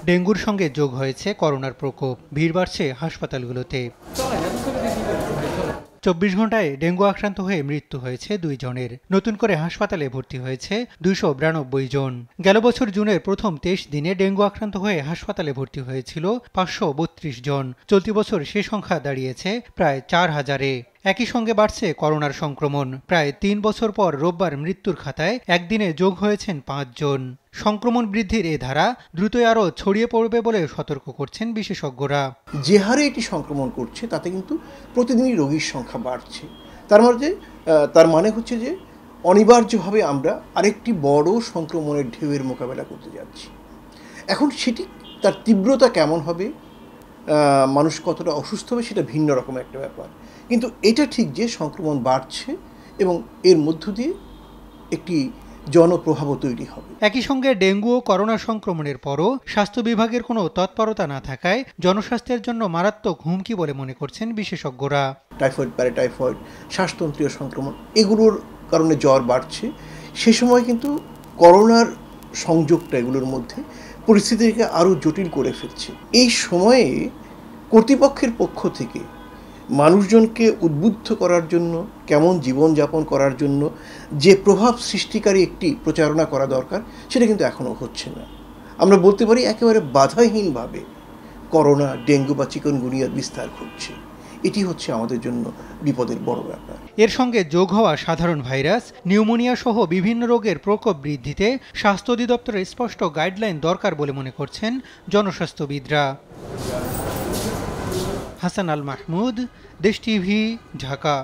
ডেঙ্গুর সঙ্গে যোগ হয়েছে করোনার প্রকোপ, ভিড় বাড়ছে হাসপাতালগুলোতে। ২৪ ঘন্টায় ডেঙ্গু আক্রান্ত হয়ে মৃত্যু হয়েছে ২ জনের। নতুন করে হাসপাতালে ভর্তি হয়েছে ২৯২ জন। গেল বছর জুনের প্রথম ২৩ দিনে ডেঙ্গু আক্রান্ত হয়ে হাসপাতালে ভর্তি হয়েছিল ৫৩২ জন। চলতি বছর সে সংখ্যা দাঁড়িয়েছে প্রায় ৪,০০০-এ। একই সঙ্গে বাড়ছে করোনার সংক্রমণ। প্রায় ৩ বছর পর রোববার মৃত্যুর খাতায় একদিনে যোগ হয়েছেন ৫ জন। সংক্রমণ বৃদ্ধির এ ধারা দ্রুতই আরও ছড়িয়ে পড়বে বলে সতর্ক করছেন বিশেষজ্ঞরা। যে হারে এটি সংক্রমণ করছে তাতে কিন্তু প্রতিদিনই রোগীর সংখ্যা বাড়ছে। তার মানে হচ্ছে যে অনিবার্যভাবে আমরা আরেকটি বড় সংক্রমণের ঢেউয়ের মোকাবেলা করতে যাচ্ছি। এখন সেটি তার তীব্রতা কেমন হবে, মানুষ কতটা অসুস্থ হবে, সেটা ভিন্ন রকম একটা ব্যাপার। কিন্তু এটা ঠিক যে সংক্রমণ বাড়ছে এবং এর মধ্য দিয়ে একটি জনপ্রভাবও তৈরি হবে। একই সঙ্গে ডেঙ্গু ও করোনা সংক্রমণের পরও স্বাস্থ্য বিভাগের কোনো তৎপরতা না থাকায় জনস্বাস্থ্যের জন্য মারাত্মক হুমকি বলে মনে করছেন বিশেষজ্ঞরা। টাইফয়েড, প্যারাটাইফয়েড, শ্বাসতন্ত্রীয় সংক্রমণ এগুলোর কারণে জ্বর বাড়ছে। সে সময় কিন্তু করোনার সংযোগটা এগুলোর মধ্যে পরিস্থিতিকে আরও জটিল করে ফেলছে। এই সময়ে কর্তৃপক্ষের পক্ষ থেকে মানুষজনকে উদ্বুদ্ধ করার জন্য, কেমন জীবনযাপন করার জন্য যে প্রভাব সৃষ্টিকারী একটি প্রচারণা করা দরকার, সেটা কিন্তু এখনও হচ্ছে না। আমরা বলতে পারি একেবারে বাধাহীনভাবে করোনা, ডেঙ্গু বা চিকুনগুনিয়ার বিস্তার ঘটছে। এটি হচ্ছে আমাদের জন্য বিপদের বড় ব্যাপার। এর সঙ্গে যোগ হওয়া সাধারণ ভাইরাস, নিউমোনিয়া সহ বিভিন্ন রোগের প্রকোপ বৃদ্ধিতে স্বাস্থ্য অধিদপ্তরের স্পষ্ট গাইডলাইন দরকার বলে মনে করছেন জনস্বাস্থ্যবিদরা। হাসান আল মাহমুদ, দেশ টিভি, ঢাকা।